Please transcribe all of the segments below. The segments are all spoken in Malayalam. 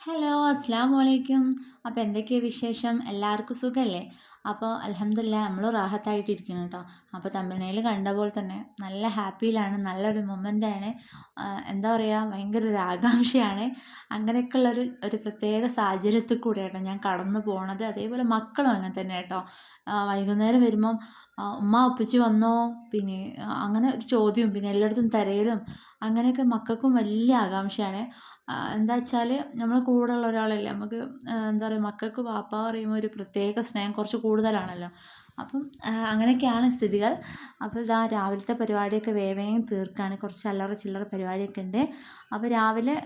ഹലോ, അസ്സലാമു അലൈക്കും. അപ്പോൾ എന്തൊക്കെയാണ് വിശേഷം? എല്ലാവർക്കും സുഖമല്ലേ? അപ്പോൾ അൽഹംദുലില്ലാ നമ്മൾ റാഹത്തായിട്ടിരിക്കുന്നു കേട്ടോ. അപ്പോൾ തമ്പനയിൽ കണ്ട പോലെ തന്നെ നല്ല ഹാപ്പിയിലാണ്, നല്ലൊരു മൊമെൻ്റാണ്. എന്താ പറയുക, ഭയങ്കര ഒരു ആകാംക്ഷയാണ്. അങ്ങനെയൊക്കെയുള്ളൊരു പ്രത്യേക സാഹചര്യത്തിൽ കൂടെയാണ് ഞാൻ കടന്നു പോണത്. അതേപോലെ മക്കളും അങ്ങനെ തന്നെ കേട്ടോ. വൈകുന്നേരം വരുമ്പം ഉമ്മ ഉപ്പച്ചി വന്നോ, പിന്നെ അങ്ങനെ ഒരു ചോദ്യവും പിന്നെ എല്ലായിടത്തും തിരയലും അങ്ങനെയൊക്കെ മക്കൾക്കും വലിയ ആകാംക്ഷയാണ്. എന്താ വെച്ചാൽ നമ്മൾ കൂടെയുള്ള ഒരാളല്ലേ നമുക്ക്, എന്താ പറയുക, മക്കൾക്ക് വാപ്പ പറയുമ്പോൾ ഒരു പ്രത്യേക സ്നേഹം കുറച്ച് കൂടുതലാണല്ലോ. അപ്പം അങ്ങനെയൊക്കെയാണ് സ്ഥിതികൾ. അപ്പോൾ ഇതാ രാവിലത്തെ പരിപാടിയൊക്കെ വേഗം തീർക്കുകയാണ്. കുറച്ച് അല്ലറ ചില്ലറ പരിപാടിയൊക്കെ ഉണ്ട്. അപ്പോൾ രാവിലെ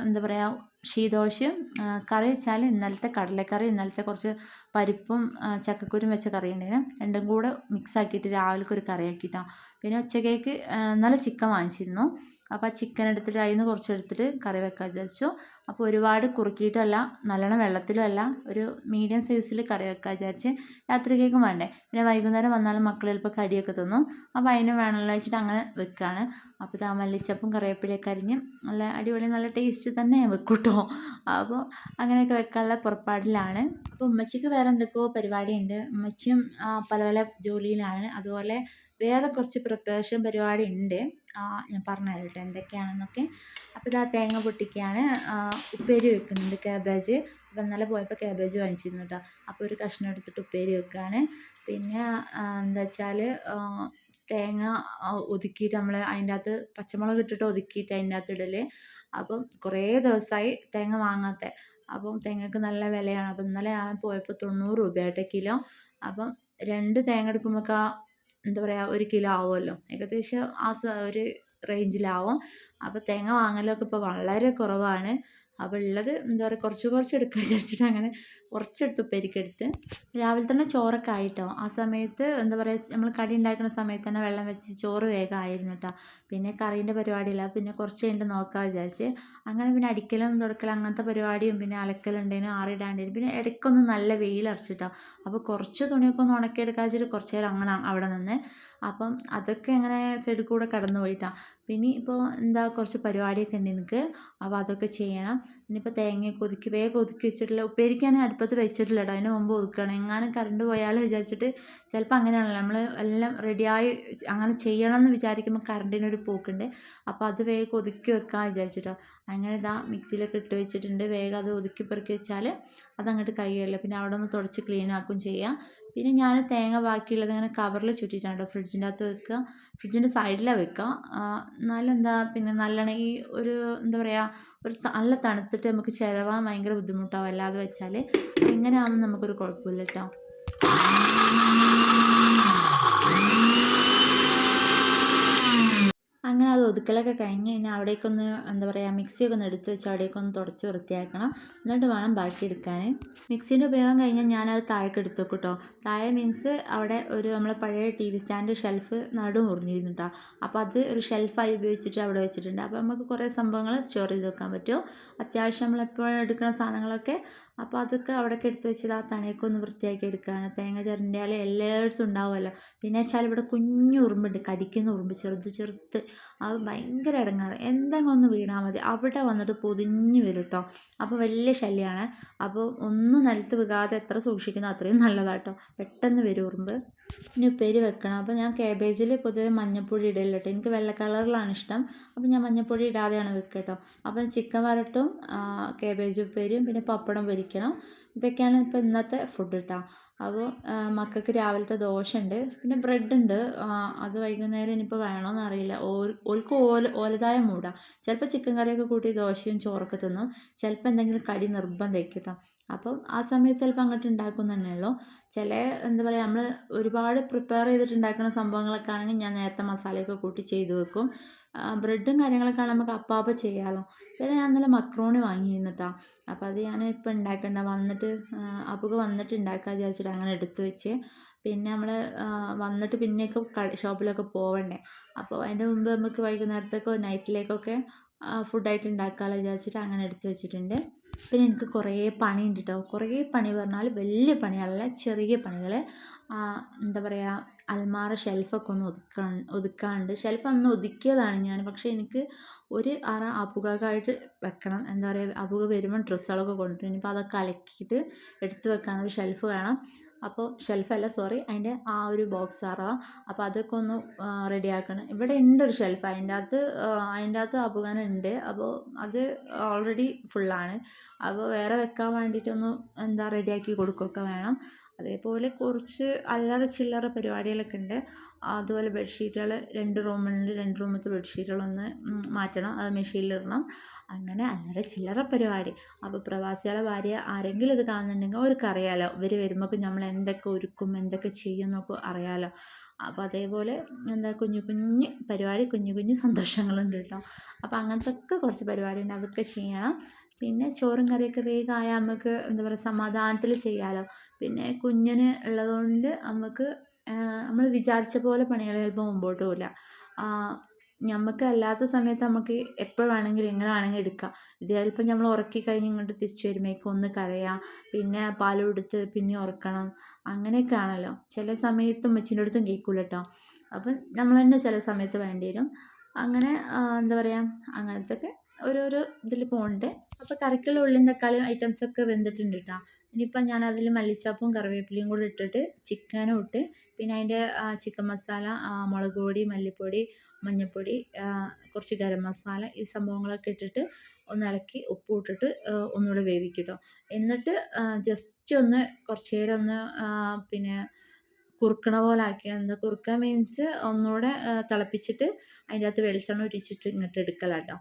എന്താ പറയുക, ശീദോശയും കറി വെച്ചാൽ ഇന്നലത്തെ കടലക്കറി, ഇന്നലത്തെ കുറച്ച് പരിപ്പും ചക്കക്കുരും വെച്ച കറി ഉണ്ടായിരുന്നു. രണ്ടും കൂടെ മിക്സ് ആക്കിയിട്ട് രാവിലേക്ക് ഒരു കറി ആക്കിയിട്ടാണ്. പിന്നെ ഉച്ചക്കേക്ക് ഇന്നലെ ചിക്കൻ വാങ്ങിച്ചിരുന്നു. അപ്പോൾ ആ ചിക്കൻ എടുത്തിട്ട് അതിൽ നിന്ന് കുറച്ചെടുത്തിട്ട് കറി വെക്കാൻ വിചാരിച്ചു. അപ്പോൾ ഒരുപാട് കുറുക്കിയിട്ടല്ല, നല്ലോണം വെള്ളത്തിലും അല്ല, ഒരു മീഡിയം സൈസിൽ കറി വെക്കാൻ വിചാരിച്ച്. രാത്രിക്കേക്കും വേണ്ടേ, പിന്നെ വൈകുന്നേരം വന്നാലും മക്കൾ ചിലപ്പോൾ കടിയൊക്കെ തിന്നും. അപ്പോൾ അതിന് വേണമല്ലോ വെച്ചിട്ട് അങ്ങനെ വെക്കുകയാണ്. അപ്പോൾ ഇതാ മല്ലിച്ചപ്പും കറിവേപ്പിലയൊക്കെ അരിഞ്ഞ് നല്ല അടിപൊളി നല്ല ടേസ്റ്റ് തന്നെ വെക്കും കേട്ടോ. അപ്പോൾ അങ്ങനെയൊക്കെ വെക്കാനുള്ള പുറപ്പാടിലാണ്. അപ്പോൾ ഉമ്മച്ചിക്ക് വേറെ എന്തൊക്കെയോ പരിപാടിയുണ്ട്. ഉമ്മച്ചിയും പല പല ജോലിയിലാണ്. അതുപോലെ വേറെ കുറച്ച് പ്രിപ്പറേഷൻ പരിപാടി ഉണ്ട്. ഞാൻ പറഞ്ഞുതരാം കേട്ടോ എന്തൊക്കെയാണെന്നൊക്കെ. അപ്പോൾ ഇതാ തേങ്ങ പൊട്ടിക്കുകയാണ്. ഉപ്പേരി വെക്കുന്നുണ്ട്, ക്യാബേജ്. അപ്പോൾ ഇന്നലെ പോയപ്പോൾ ക്യാബേജ് വാങ്ങിച്ചിരുന്നു കേട്ടോ. അപ്പോൾ ഒരു കഷ്ണം എടുത്തിട്ട് ഉപ്പേരി വെക്കുകയാണ്. പിന്നെ എന്താ വെച്ചാൽ തേങ്ങ ഒതുക്കിയിട്ട് നമ്മൾ അതിൻ്റെ അകത്ത് പച്ചമുളക് ഇട്ടിട്ട് ഒതുക്കിയിട്ട് അതിൻ്റെ അകത്ത് ഇടൽ. അപ്പം കുറേ ദിവസമായി തേങ്ങ വാങ്ങാത്ത. അപ്പം തേങ്ങയ്ക്ക് നല്ല വിലയാണ്. അപ്പം ഇന്നലെ ഞാൻ പോയപ്പോൾ 90 രൂപയായിട്ട് കിലോ. അപ്പം 2 തേങ്ങ എടുക്കുമ്പോൾ എന്താ പറയുക, 1 കിലോ ആവുമല്ലോ, ഏകദേശം ഒരു റേഞ്ചിലാവും. അപ്പോൾ തേങ്ങ വാങ്ങലൊക്കെ ഇപ്പോൾ വളരെ കുറവാണ്. അപ്പോൾ ഉള്ളത് എന്താ പറയുക, കുറച്ച് എടുക്കുക വിചാരിച്ചിട്ട് അങ്ങനെ കുറച്ചെടുത്ത് ഉപ്പേരിക്കെടുത്ത്. രാവിലെ തന്നെ ചോറൊക്കെ ആയിട്ടോ. ആ സമയത്ത് എന്താ പറയുക, നമ്മൾ കടി ഉണ്ടാക്കുന്ന സമയത്ത് തന്നെ വെള്ളം വെച്ച് ചോറ് വേഗം ആയിരുന്നു കേട്ടോ. പിന്നെ കറീൻ്റെ പരിപാടിയില്ല, പിന്നെ കുറച്ച് കഴിഞ്ഞിട്ട് നോക്കാൻ വിചാരിച്ച്. അങ്ങനെ പിന്നെ അടിക്കലും തുടക്കലും അങ്ങനത്തെ പരിപാടിയും പിന്നെ അലക്കലുണ്ടേനും ആറിടാണ്ടേനും. പിന്നെ ഇടയ്ക്കൊന്ന് നല്ല വെയിലറച്ചിട്ടോ. അപ്പോൾ കുറച്ച് തുണിയൊക്കെ ഒന്ന് ഉണക്കിയെടുക്കാൻ വെച്ചിട്ട് കുറച്ച് നേരം അങ്ങനെ അവിടെ നിന്ന്. അപ്പം അതൊക്കെ അങ്ങനെ സൈഡിൽ കൂടെ കടന്നു പോയിട്ടാണ്. പിന്നെ ഇപ്പോൾ എന്താ കുറച്ച് പരിപാടിയൊക്കെ ഉണ്ട് എനിക്ക്. അപ്പോൾ അതൊക്കെ ചെയ്യണം. ഇനിയിപ്പോൾ തേങ്ങയൊക്കെ വേഗം ഒതുക്കി വെച്ചിട്ടില്ല. ഉപ്പേരിക്കാൻ അടുപ്പത്ത് വെച്ചിട്ടില്ല കേട്ടോ, അതിന് മുമ്പ് ഒതുക്കണം. എങ്ങാനും കറണ്ട് പോയാലും വിചാരിച്ചിട്ട്. ചിലപ്പോൾ അങ്ങനെയാണല്ലോ, നമ്മൾ എല്ലാം റെഡിയായി അങ്ങനെ ചെയ്യണം എന്ന് വിചാരിക്കുമ്പോൾ കറണ്ടിനൊരു പോക്കുണ്ട്. അപ്പോൾ അത് വേഗം ഒതുക്കി വെക്കാൻ വിചാരിച്ചിട്ടോ. അങ്ങനെ ഇതാ മിക്സിയിലൊക്കെ ഇട്ട് വെച്ചിട്ടുണ്ട്. വേഗം അത് ഒതുക്കി പെറുക്കി വെച്ചാൽ അതങ്ങോട്ട് കഴിയുമല്ലോ. പിന്നെ അവിടെ ഒന്ന് തുടച്ച് ക്ലീൻ ആക്കുകയും ചെയ്യാം. പിന്നെ ഞാൻ തേങ്ങ ബാക്കിയുള്ളത് ഇങ്ങനെ കവറിൽ ചുറ്റിയിട്ടാണ് കേട്ടോ ഫ്രിഡ്ജിൻ്റെ അകത്ത് വെക്കുക. ഫ്രിഡ്ജിൻ്റെ സൈഡിലാണ് വെക്കുക. എന്നാലും എന്താ, പിന്നെ നല്ലോണം ഈ ഒരു എന്താ പറയുക, ഒരു നല്ല തണുത്തിട്ട് നമുക്ക് ചിലവാൻ ഭയങ്കര ബുദ്ധിമുട്ടാവും അല്ലാതെ വെച്ചാൽ. ഇങ്ങനെ ആകുമ്പോൾ നമുക്കൊരു കുഴപ്പമില്ല കേട്ടോ. അങ്ങനെ അത് ഒതുക്കലൊക്കെ കഴിഞ്ഞ് കഴിഞ്ഞാൽ അവിടേക്കൊന്ന് എന്താ പറയുക, മിക്സിയൊക്കെ ഒന്ന് എടുത്ത് വെച്ച് അവിടേക്കൊന്ന് തുടച്ച് വൃത്തിയാക്കണം. എന്നിട്ട് വേണം ബാക്കി എടുക്കാൻ. മിക്സീൻ്റെ ഉപയോഗം കഴിഞ്ഞാൽ ഞാനത് താഴേക്ക് എടുത്ത് വെക്കും കേട്ടോ. താഴെ മീൻസ് അവിടെ ഒരു നമ്മളെ പഴയ TV സ്റ്റാൻഡ് ഷെൽഫ് നടു മുറിഞ്ഞിരുന്നു കേട്ടോ. അപ്പോൾ അത് ഒരു ഷെൽഫായി ഉപയോഗിച്ചിട്ട് അവിടെ വെച്ചിട്ടുണ്ട്. അപ്പോൾ നമുക്ക് കുറേ സംഭവങ്ങൾ സ്റ്റോർ ചെയ്ത് വെക്കാൻ പറ്റും. അത്യാവശ്യം നമ്മൾ എപ്പോഴും എടുക്കുന്ന സാധനങ്ങളൊക്കെ. അപ്പോൾ അതൊക്കെ അവിടേക്ക് എടുത്ത് വെച്ചത് ആ തണയൊക്കെ ഒന്ന് വൃത്തിയാക്കി എടുക്കുകയാണ്. തേങ്ങ ചിരണ്ടിയാൽ എല്ലായിടത്തും ഉണ്ടാവുമല്ലോ. പിന്നെ വെച്ചാൽ ഇവിടെ കുഞ്ഞു ഉറുമ്പുണ്ട്, കടിക്കുന്ന ഉറുമ്പ്, ചെറുത്ത്. അത് ഭയങ്കര ഇടങ്ങാറ്. എന്തെങ്കിലും ഒന്ന് വീണാൽ മതി അവിടെ വന്നിട്ട് പൊതിഞ്ഞ് വരും കേട്ടോ. അപ്പോൾ വലിയ ശല്യമാണ്. അപ്പോൾ ഒന്നും നിലത്ത് വീഴാതെ എത്ര സൂക്ഷിക്കുന്നോ അത്രയും നല്ലതാട്ടോ. പെട്ടെന്ന് വരും ഉറുമ്പ്. ഇനി ഉപ്പേരി വെക്കണം. അപ്പോൾ ഞാൻ കാബേജിൽ പൊതുവെ മഞ്ഞൾപ്പൊടി ഇടലില്ല കേട്ടോ. എനിക്ക് വെള്ള കളറിലാണ് ഇഷ്ടം. അപ്പോൾ ഞാൻ മഞ്ഞൾപ്പൊടി ഇടാതെയാണ് വെക്കുക കേട്ടോ. അപ്പോൾ ചിക്കൻ വരട്ടും കാബേജ് ഉപ്പേരിയും പിന്നെ പപ്പടം പൊരിക്കണം. ഇതൊക്കെയാണ് ഇപ്പോൾ ഇന്നത്തെ ഫുഡ് കേട്ടോ. അപ്പോൾ മക്കൾക്ക് രാവിലത്തെ ദോശ ഉണ്ട്, പിന്നെ ബ്രെഡ് ഉണ്ട്. അത് വൈകുന്നേരം ഇനിയിപ്പോൾ വേണമെന്ന് അറിയില്ല. ഓൾക്ക് ഓലതായ മൂടാണ്. ചിലപ്പോൾ ചിക്കൻ കറിയൊക്കെ കൂട്ടി ദോശയും ചോറൊക്കെ തിന്നും. ചിലപ്പോൾ എന്തെങ്കിലും കടി നിർബന്ധമായിരിക്കും കേട്ടോ. അപ്പം ആ സമയത്ത് ചിലപ്പോൾ അങ്ങോട്ട് ഉണ്ടാക്കും തന്നെ ഉള്ളൂ. ചില എന്താ പറയുക, നമ്മൾ ഒരുപാട് പ്രിപ്പയർ ചെയ്തിട്ട് ഉണ്ടാക്കുന്ന സംഭവങ്ങളൊക്കെ ആണെങ്കിൽ ഞാൻ നേരത്തെ മസാലയൊക്കെ കൂട്ടി ചെയ്ത് വെക്കും. ബ്രെഡും കാര്യങ്ങളൊക്കെ ആണെങ്കിൽ നമുക്ക് അപ്പം ചെയ്യാമല്ലോ. പിന്നെ ഞാൻ ഇന്നലെ മക്രോണി വാങ്ങിയിരുന്നു കേട്ടോ. അപ്പോൾ അത് ഞാൻ ഇപ്പോൾ ഉണ്ടാക്കണ്ട, വന്നിട്ട് അപ്പോൾ വന്നിട്ട് ഉണ്ടാക്കാൻ വിചാരിച്ചിട്ട് അങ്ങനെ എടുത്തു വെച്ച്. പിന്നെ നമ്മൾ വന്നിട്ട് പിന്നെയൊക്കെ ഷോപ്പിലൊക്കെ പോവണ്ടേ. അപ്പോൾ അതിൻ്റെ മുമ്പ് നമുക്ക് വൈകുന്നേരത്തേക്കോ നൈറ്റിലേക്കൊക്കെ ഫുഡായിട്ട് ഉണ്ടാക്കാമല്ലോ വിചാരിച്ചിട്ട് അങ്ങനെ എടുത്ത് വെച്ചിട്ടുണ്ട്. പിന്നെ എനിക്ക് കുറേ പണിയുണ്ട് കേട്ടോ. കുറേ പണി പറഞ്ഞാൽ വലിയ പണികളല്ല, ചെറിയ പണികൾ. എന്താ പറയുക, അൽമാറ ഷെൽഫൊക്കെ ഒന്ന് ഒതുക്കാനുണ്ട്. ഷെൽഫ് അന്ന് ഒതുക്കിയതാണ് ഞാൻ, പക്ഷേ എനിക്ക് ഒരു അറ അപുകമായിട്ട് വെക്കണം. എന്താ പറയുക, അപുക വരുമ്പം ഡ്രസ്സുകളൊക്കെ കൊണ്ടുവരും. ഇനിയിപ്പോൾ അതൊക്കെ അലക്കിയിട്ട് എടുത്ത് വെക്കാനൊരു ഷെൽഫ് വേണം. അപ്പോൾ ഷെൽഫല്ല, സോറി, അതിൻ്റെ ആ ഒരു ബോക്സ് അറ. അപ്പോൾ അതൊക്കെ ഒന്ന് റെഡിയാക്കണം. ഇവിടെ ഉണ്ട് ഒരു ഷെൽഫ്, അതിൻ്റെ അകത്ത് അപുകാനുണ്ട്. അപ്പോൾ അത് ഓൾറെഡി ഫുള്ളാണ്. അപ്പോൾ വേറെ വെക്കാൻ വേണ്ടിയിട്ടൊന്ന് റെഡിയാക്കി കൊടുക്കുകയൊക്കെ വേണം. അതേപോലെ കുറച്ച് അല്ലറ ചില്ലറ പരിപാടികളൊക്കെ ഉണ്ട്. അതുപോലെ ബെഡ്ഷീറ്റുകൾ 2 റൂമുണ്ട്, 2 റൂമത്തെ ബെഡ്ഷീറ്റുകളൊന്ന് മാറ്റണം, അത് മെഷീനിലിടണം. അങ്ങനെ അല്ലറ ചില്ലറ പരിപാടി. അപ്പോൾ പ്രവാസികളെ ഭാര്യ ആരെങ്കിലും ഇത് കാണുന്നുണ്ടെങ്കിൽ അവർക്ക് അറിയാമല്ലോ, ഇവർ വരുമ്പോൾ നമ്മൾ എന്തൊക്കെ ഒരുക്കും, എന്തൊക്കെ ചെയ്യും എന്നൊക്കെ അറിയാമല്ലോ. അപ്പോൾ അതേപോലെ കുഞ്ഞു കുഞ്ഞ് പരിപാടി, കുഞ്ഞു കുഞ്ഞു സന്തോഷങ്ങളുണ്ട് കേട്ടോ. അപ്പോൾ അങ്ങനത്തെ ഒക്കെ കുറച്ച് പരിപാടി ഉണ്ട്, അതൊക്കെ ചെയ്യണം. പിന്നെ ചോറും കറിയൊക്കെ വേഗം ആയാൽ നമുക്ക് സമാധാനത്തിൽ ചെയ്യാമല്ലോ. പിന്നെ കുഞ്ഞിന് ഉള്ളതുകൊണ്ട് നമുക്ക് നമ്മൾ വിചാരിച്ച പോലെ പണികൾ ചിലപ്പോൾ മുമ്പോട്ട് പോകില്ല. നമുക്ക് അല്ലാത്ത സമയത്ത് നമുക്ക് എപ്പോൾ വേണമെങ്കിലും എങ്ങനെ വേണമെങ്കിലും എടുക്കാം. ഇത് ചിലപ്പോൾ നമ്മൾ ഉറക്കി കഴിഞ്ഞ് ഇങ്ങോട്ട് തിരിച്ചു വരുമ്പോഴേക്കും ഒന്ന് കരയാം, പിന്നെ പാൽ കൊടുത്ത് പിന്നെ ഉറക്കണം, അങ്ങനെയൊക്കെ ആണല്ലോ. ചില സമയത്ത് ഉമ്മച്ചീൻ്റെ അടുത്തും കേൾക്കില്ല കേട്ടോ. അപ്പം നമ്മൾ തന്നെ ചില സമയത്ത് വേണ്ടി വരും. അങ്ങനെ എന്താ പറയുക, അങ്ങനത്തെ ഒക്കെ ഓരോരോ ഇതിൽ പോകുന്നുണ്ട്. അപ്പോൾ കറിക്കുള്ള ഉള്ളിയും തക്കാളിയും ഐറ്റംസൊക്കെ വെന്തിട്ടുണ്ട് കേട്ടോ. ഇനിയിപ്പോൾ ഞാൻ അതിൽ മല്ലിച്ചപ്പും കറിവേപ്പിലയും കൂടി ഇട്ടിട്ട് ചിക്കനും ഇട്ട്, പിന്നെ അതിൻ്റെ ചിക്കൻ മസാല, മുളക് പൊടി, മല്ലിപ്പൊടി, മഞ്ഞൾപ്പൊടി, കുറച്ച് ഗരം മസാല, ഈ സംഭവങ്ങളൊക്കെ ഇട്ടിട്ട് ഒന്ന് ഇളക്കി ഉപ്പ് ഇട്ടിട്ട് ഒന്നുകൂടെ വേവിക്കും കേട്ടോ. എന്നിട്ട് ജസ്റ്റ് ഒന്ന് കുറച്ച് നേരം ഒന്ന് പിന്നെ കുറുക്കണ പോലെ ആക്കി, കുറുക്കുക മീൻസ് ഒന്നുകൂടെ തിളപ്പിച്ചിട്ട് അതിൻ്റെ അകത്ത് വെളിച്ചെണ്ണ ഒഴിച്ചിട്ട് ഇങ്ങോട്ട് എടുക്കലാണ് കേട്ടോ.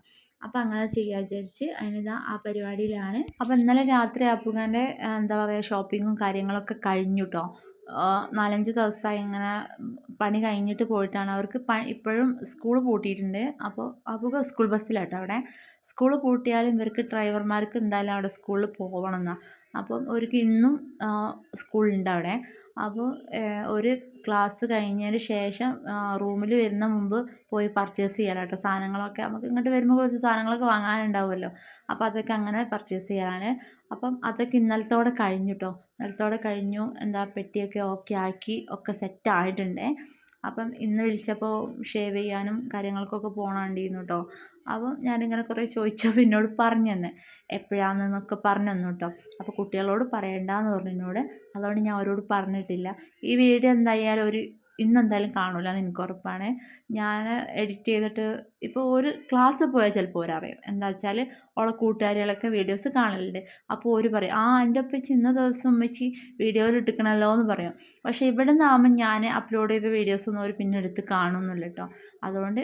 അപ്പോൾ അങ്ങനെ ചെയ്യാൻ വിചാരിച്ച് അതിനിതാ ആ പരിപാടിയിലാണ്. അപ്പോൾ ഇന്നലെ രാത്രി അപ്പുകാൻ്റെ എന്താ പറയുക, ഷോപ്പിങ്ങും കാര്യങ്ങളൊക്കെ കഴിഞ്ഞു കേട്ടോ. 4-5 ദിവസമായി ഇങ്ങനെ പണി കഴിഞ്ഞിട്ട് പോയിട്ടാണ്. അവർക്ക് ഇപ്പോഴും സ്കൂൾ പൂട്ടിയിട്ടുണ്ട്. അപ്പോൾ അപ്പുക സ്കൂൾ ബസ്സിലാട്ടോ അവിടെ. സ്കൂൾ പൂട്ടിയാലും ഇവർക്ക് ഡ്രൈവർമാർക്ക് എന്തായാലും അവിടെ സ്കൂളിൽ പോകണം എന്നാണ്. അപ്പം അവർക്ക് ഇന്നും സ്കൂളുണ്ട് അവിടെ. അപ്പോൾ ഒരു ക്ലാസ് കഴിഞ്ഞതിന് ശേഷം റൂമിൽ വരുന്ന മുമ്പ് പോയി പർച്ചേസ് ചെയ്യാനാണ് കേട്ടോ. സാധനങ്ങളൊക്കെ നമുക്ക് ഇങ്ങോട്ട് വരുമ്പോൾ കുറച്ച് സാധനങ്ങളൊക്കെ വാങ്ങാനുണ്ടാവുമല്ലോ. അപ്പോൾ അതൊക്കെ അങ്ങനെ പർച്ചേസ് ചെയ്യാനാണ്. അപ്പം അതൊക്കെ ഇന്നലത്തോടെ കഴിഞ്ഞു കേട്ടോ. ഇന്നലത്തോടെ കഴിഞ്ഞു. പെട്ടിയൊക്കെ ഓക്കെ ആക്കി ഒക്കെ സെറ്റ് ആയിട്ടുണ്ട്. അപ്പം ഇന്ന് വിളിച്ചപ്പോൾ ഷേവ് ചെയ്യാനും കാര്യങ്ങൾക്കൊക്കെ പോകണമായിരുന്നു കേട്ടോ. അപ്പം ഞാനിങ്ങനെ കുറേ ചോദിച്ചപ്പോൾ എന്നോട് പറഞ്ഞു തന്നെ എപ്പോഴാണെന്നൊക്കെ പറഞ്ഞു തന്നു കേട്ടോ. അപ്പോൾ കുട്ടികളോട് പറയണ്ടെന്ന് പറഞ്ഞു എന്നോട്. അതുകൊണ്ട് ഞാൻ അവരോട് പറഞ്ഞിട്ടില്ല. ഈ വീഡിയോ എന്തായാലും ഇന്നെന്തായാലും കാണില്ല എന്ന് എനിക്ക് ഉറപ്പാണ്. ഞാൻ എഡിറ്റ് ചെയ്തിട്ട് ഇപ്പോൾ ഒരു ക്ലാസ് പോയാൽ ചിലപ്പോൾ അവരറിയും. എന്താ വെച്ചാൽ ഓളെ കൂട്ടുകാരികളൊക്കെ വീഡിയോസ് കാണലുണ്ട്. അപ്പോൾ അവർ പറയും, എൻ്റെ ഒപ്പിച്ച് ഇന്ന ദിവസം ഉമ്മച്ചി വീഡിയോയിൽ ഇട്ടിക്കണമല്ലോ എന്ന് പറയും. പക്ഷേ ഇവിടെ നിന്നാകുമ്പോൾ ഞാൻ അപ്ലോഡ് ചെയ്ത വീഡിയോസൊന്നും അവർ പിന്നെ എടുത്ത് കാണുന്നില്ല കേട്ടോ. അതുകൊണ്ട്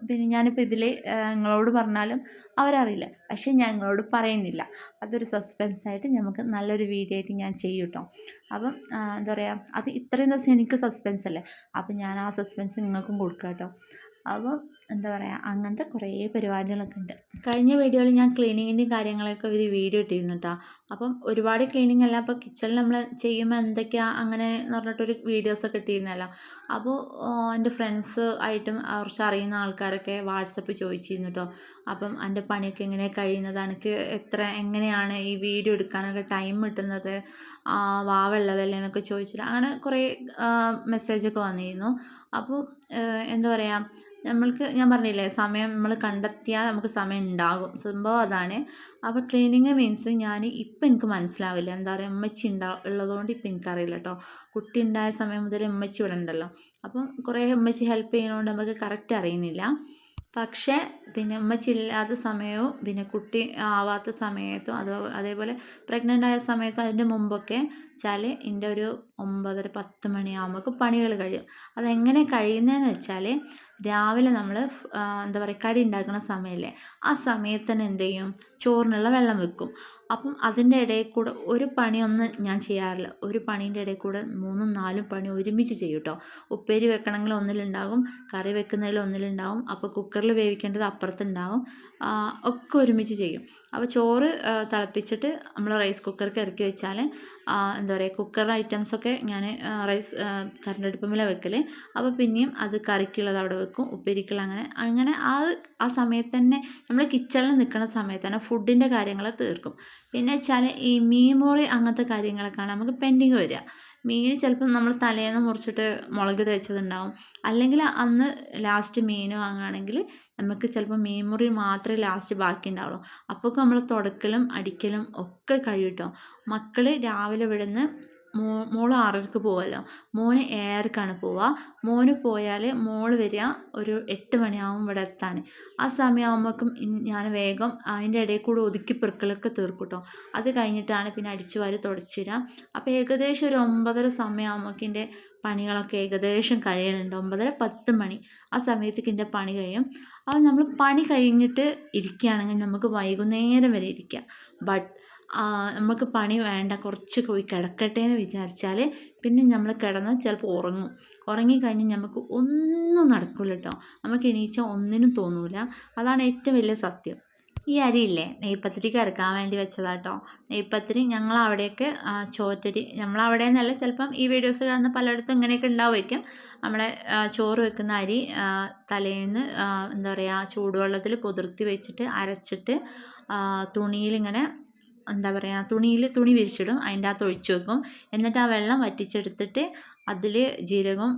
പിന്നെ ഞാനിപ്പോൾ ഇതിൽ നിങ്ങളോട് പറഞ്ഞാലും അവരറിയില്ല. പക്ഷേ ഞാൻ നിങ്ങളോട് പറയുന്നില്ല. അതൊരു സസ്പെൻസായിട്ട് നമുക്ക് നല്ലൊരു വീഡിയോ ആയിട്ട് ഞാൻ ചെയ്യും കേട്ടോ. അപ്പം എന്താ പറയുക, അത് ഇത്രയും ദിവസം എനിക്ക് സസ്പെൻസ് അല്ലേ, അപ്പം ഞാൻ ആ സസ്പെൻസ് നിങ്ങൾക്കും കൊടുക്കാം കേട്ടോ. അപ്പം എന്താ പറയുക, അങ്ങനത്തെ കുറേ പരിപാടികളൊക്കെ ഉണ്ട്. കഴിഞ്ഞ വീഡിയോയിൽ ഞാൻ ക്ലീനിങ്ങിൻ്റെയും കാര്യങ്ങളൊക്കെ ഒരു വീഡിയോ ഇട്ടിരുന്നു കേട്ടോ. അപ്പം ഒരുപാട് ക്ലീനിങ് അല്ല, അപ്പോൾ കിച്ചണിൽ നമ്മൾ ചെയ്യുമ്പോൾ എന്തൊക്കെയാണ് അങ്ങനെ എന്ന് പറഞ്ഞിട്ടൊരു വീഡിയോസൊക്കെ ഇട്ടിരുന്നല്ലോ. അപ്പോൾ എൻ്റെ ഫ്രണ്ട്സ് ആയിട്ടും കുറച്ച് അറിയുന്ന ആൾക്കാരൊക്കെ വാട്സപ്പ് ചോദിച്ചിരുന്നു കേട്ടോ. അപ്പം എൻ്റെ പണിയൊക്കെ എങ്ങനെയാണ് കഴിയുന്നത്, എനിക്ക് എങ്ങനെയാണ് ഈ വീഡിയോ എടുക്കാനൊക്കെ ടൈം കിട്ടുന്നത്, വാവുള്ളതല്ലേ എന്നൊക്കെ ചോദിച്ചിട്ട് അങ്ങനെ കുറേ മെസ്സേജൊക്കെ വന്നിരുന്നു. അപ്പോൾ എന്താ പറയുക, ഞാൻ പറഞ്ഞില്ലേ, സമയം നമ്മൾ കണ്ടെത്തിയാൽ നമുക്ക് സമയം ഉണ്ടാകും. സംഭവം അതാണ്. അപ്പോൾ ക്ലീനിങ് മീൻസ് ഇപ്പം എനിക്ക് മനസ്സിലാവില്ല. എന്താ പറയുക, ഉമ്മച്ചി ഉള്ളതുകൊണ്ട് ഇപ്പം എനിക്കറിയില്ല കേട്ടോ. കുട്ടി ഉണ്ടായ സമയം മുതൽ ഉമ്മച്ചി ഇവിടെ ഉണ്ടല്ലോ. അപ്പം കുറേ ഉമ്മച്ചി ഹെൽപ്പ് ചെയ്യുന്നതുകൊണ്ട് നമുക്ക് കറക്റ്റ് അറിയുന്നില്ല. പക്ഷേ പിന്നെ ഉമ്മച്ചി ഇല്ലാത്ത സമയവും പിന്നെ കുട്ടി ആവാത്ത സമയത്തും അതേപോലെ പ്രഗ്നൻ്റ് ആയ സമയത്തും അതിൻ്റെ മുമ്പൊക്കെ വെച്ചാൽ എൻ്റെ ഒരു 9:30-10 മണിയാകുമ്പോൾ പണികൾ കഴിയും. അതെങ്ങനെ കഴിയുന്നതെന്ന് വെച്ചാൽ രാവിലെ നമ്മൾ എന്താ പറയുക, കടി ഉണ്ടാക്കുന്ന സമയമല്ലേ, ആ സമയത്ത് തന്നെ എന്ത് ചെയ്യും, ചോറിനുള്ള വെള്ളം വെക്കും. അപ്പം അതിൻ്റെ ഇടയിൽ കൂടെ ഒരു പണിയൊന്നും ഞാൻ ചെയ്യാറില്ല. ഒരു പണീൻ്റെ ഇടയിൽ കൂടെ 3-4 പണി ഒരുമിച്ച് ചെയ്യും കേട്ടോ. ഉപ്പേരി വെക്കണമെങ്കിൽ ഒന്നിലുണ്ടാകും, കറി വെക്കുന്നതിൽ ഒന്നിലുണ്ടാകും, അപ്പോൾ കുക്കറിൽ വേവിക്കേണ്ടത് അപ്പുറത്തുണ്ടാകും, ഒക്കെ ഒരുമിച്ച് ചെയ്യും. അപ്പോൾ ചോറ് തിളപ്പിച്ചിട്ട് നമ്മൾ റൈസ് കുക്കർക്ക് ഇറക്കി വെച്ചാൽ എന്താ പറയുക കുക്കർ ഐറ്റംസൊക്കെ ഞാൻ റൈസ് കറണ്ട് അടുപ്പുമേലെ വെക്കൽ. അപ്പോൾ പിന്നെയും അത് കറിക്കുള്ളത് അവിടെ വെക്കും, ഉപ്പേരിക്കുള്ള അങ്ങനെ ആ സമയത്ത് തന്നെ നമ്മൾ കിച്ചണിൽ നിൽക്കുന്ന സമയത്ത് തന്നെ ഫുഡിൻ്റെ കാര്യങ്ങൾ തീർക്കും. പിന്നെ വെച്ചാൽ ഈ മീൻ മുറി അങ്ങനത്തെ കാര്യങ്ങളൊക്കെയാണ് നമുക്ക് പെൻഡിങ് വരിക. മീൻ ചിലപ്പോൾ നമ്മൾ തലേന്ന് മുറിച്ചിട്ട് മുളക് തേച്ചതുണ്ടാവും, അല്ലെങ്കിൽ അന്ന് ലാസ്റ്റ് മീൻ വാങ്ങുകയാണെങ്കിൽ നമുക്ക് ചിലപ്പോൾ മീൻ മുറി മാത്രമേ ലാസ്റ്റ് ബാക്കി ഉണ്ടാവുള്ളൂ. അപ്പോൾ നമ്മൾ തുടക്കലും അടിക്കലും ഒക്കെ കഴിയും. മക്കൾ രാവിലെ ഇവിടുന്ന് മോള് 6:30 പോവുമല്ലോ, മോന് 7:30 പോവുക. മോന് പോയാൽ മോള് വരിക ഒരു 8 മണിയാവും ഇവിടെ എത്താൻ. ആ സമയമാകുമ്പോഴേക്കും ഞാൻ വേഗം അതിൻ്റെ ഇടയിൽ കൂടെ ഒതുക്കി പെറുക്കലൊക്കെ തീർക്കും. അത് കഴിഞ്ഞിട്ടാണ് പിന്നെ അടിച്ചു വാരി തുടച്ചിടുക. അപ്പോൾ ഏകദേശം ഒരു 9:30 സമയമാകുമ്പോഴേക്കും എൻ്റെ പണികളൊക്കെ ഏകദേശം കഴിയലുണ്ട്. 9:30-10 മണി ആ സമയത്തേക്ക് എൻ്റെ പണി കഴിയും. അപ്പോൾ നമ്മൾ പണി കഴിഞ്ഞിട്ട് ഇരിക്കുകയാണെങ്കിൽ നമുക്ക് വൈകുന്നേരം വരെ ഇരിക്കാം. ബട്ട് നമുക്ക് പണി വേണ്ട, കുറച്ച് പോയി കിടക്കട്ടെ എന്ന് വിചാരിച്ചാൽ പിന്നെ നമ്മൾ കിടന്ന് ചിലപ്പോൾ ഉറങ്ങിക്കഴിഞ്ഞ് നമുക്ക് ഒന്നും നടക്കില്ല കേട്ടോ. നമുക്ക് എണീച്ചാൽ ഒന്നിനും തോന്നില്ല. അതാണ് ഏറ്റവും വലിയ സത്യം. ഈ അരിയില്ലേ നെയ്പ്പത്തിരിക്ക് അരക്കാൻ വേണ്ടി വെച്ചതാട്ടോ. നെയ്പ്പത്തിരി ഞങ്ങളവിടെയൊക്കെ ചോറ്റരി, നമ്മളവിടെ നിന്നല്ല, ചിലപ്പം ഈ വീഡിയോസ് കാണുന്ന പലയിടത്തും ഇങ്ങനെയൊക്കെ ഉണ്ടാവുമായിരിക്കും. നമ്മളെ ചോറ് വെക്കുന്ന അരി തലേന്ന് എന്താ പറയുക ചൂടുവെള്ളത്തിൽ കുതിർത്തി വെച്ചിട്ട് അരച്ചിട്ട് തുണിയിലിങ്ങനെ എന്താ പറയുക തുണി വിരിച്ചിടും, അതിൻ്റെ അകത്ത് ഒഴിച്ച് വെക്കും. എന്നിട്ട് ആ വെള്ളം വറ്റിച്ചെടുത്തിട്ട് അതിൽ ജീരകവും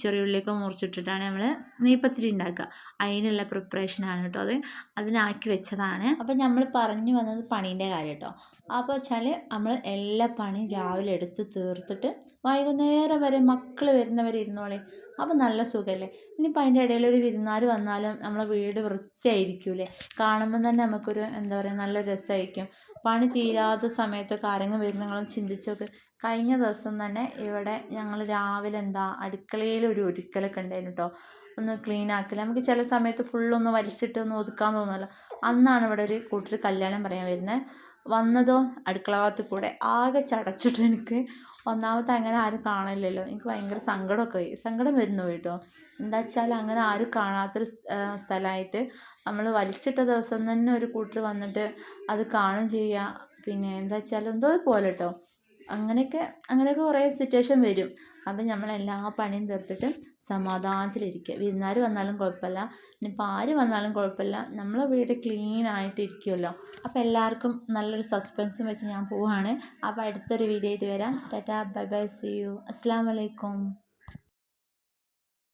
ചെറിയുള്ളിയൊക്കെ മുറിച്ചിട്ടിട്ടാണ് നമ്മൾ നെയ്പ്പത്തിരി ഉണ്ടാക്കുക. അതിനുള്ള പ്രിപ്പറേഷനാണ് കേട്ടോ അത്. അതിനാക്കി വെച്ചതാണ്. അപ്പോൾ നമ്മൾ പറഞ്ഞു വന്നത് പണീൻ്റെ കാര്യം കേട്ടോ. അപ്പോൾ വെച്ചാൽ നമ്മൾ എല്ലാ പണിയും രാവിലെ എടുത്ത് തീർത്തിട്ട് വൈകുന്നേരം വരെ മക്കൾ വരുന്നവരെ ഇരുന്നോളെ. അപ്പോൾ നല്ല സുഖമല്ലേ. ഇനിയിപ്പോൾ അതിൻ്റെ ഇടയിൽ ഒരു വിരുന്നാർ വന്നാലും നമ്മളെ വീട് വൃത്തിയായിരിക്കൂലേ, കാണുമ്പോൾ തന്നെ നമുക്കൊരു എന്താ പറയുക നല്ല രസമായിരിക്കും. പണി തീരാത്ത സമയത്തൊക്കെ ആരെങ്കിലും വരുന്നങ്ങളും ചിന്തിച്ചൊക്കെ. കഴിഞ്ഞ ദിവസം തന്നെ ഇവിടെ ഞങ്ങൾ രാവിലെ അടുക്കളയിൽ ഒരു ഒരുക്കലൊക്കെ ഉണ്ടായിരുന്നു കേട്ടോ. ഒന്ന് ക്ലീൻ ആക്കില്ല, നമുക്ക് ചില സമയത്ത് ഫുള്ളൊന്ന് വലിച്ചിട്ട് ഒന്ന് ഒതുക്കാൻ തോന്നുമല്ലോ. അന്നാണ് ഇവിടെ ഒരു കൂട്ടർ കല്യാണം പറയാൻ വരുന്നത്. വന്നതോ അടുക്കള ഭാഗത്ത് കൂടെ ആകെ ചടച്ചിട്ട് എനിക്ക് ഒന്നാമത്തെ അങ്ങനെ ആരും കാണില്ലല്ലോ. എനിക്ക് ഭയങ്കര സങ്കടം വരുന്നു കേട്ടോ. എന്താ വെച്ചാൽ അങ്ങനെ ആരും കാണാത്തൊരു സ്ഥലമായിട്ട് നമ്മൾ വലിച്ചിട്ട ദിവസം തന്നെ ഒരു കൂട്ടർ വന്നിട്ട് അത് കാണും ചെയ്യുക. പിന്നെ എന്താ വെച്ചാൽ എന്തോ പോലെ കേട്ടോ. അങ്ങനെയൊക്കെ കുറേ സിറ്റുവേഷൻ വരും. അപ്പം നമ്മളെല്ലാ പണിയും തീർത്തിട്ട് സമാധാനത്തിലിരിക്കുക. വിരുന്നാർ വന്നാലും കുഴപ്പമില്ല, ഇനിയിപ്പോൾ ആര് വന്നാലും കുഴപ്പമില്ല, നമ്മളെ വീട് ക്ലീൻ ആയിട്ട് ഇരിക്കുമല്ലോ. അപ്പോൾ എല്ലാവർക്കും നല്ലൊരു സസ്പെൻസും വെച്ച് ഞാൻ പോവുകയാണ്. അപ്പോൾ അടുത്തൊരു വീഡിയോ ആയിട്ട് വരാം. Tata, bye bye, see you, അസ്സലാമു അലൈക്കും.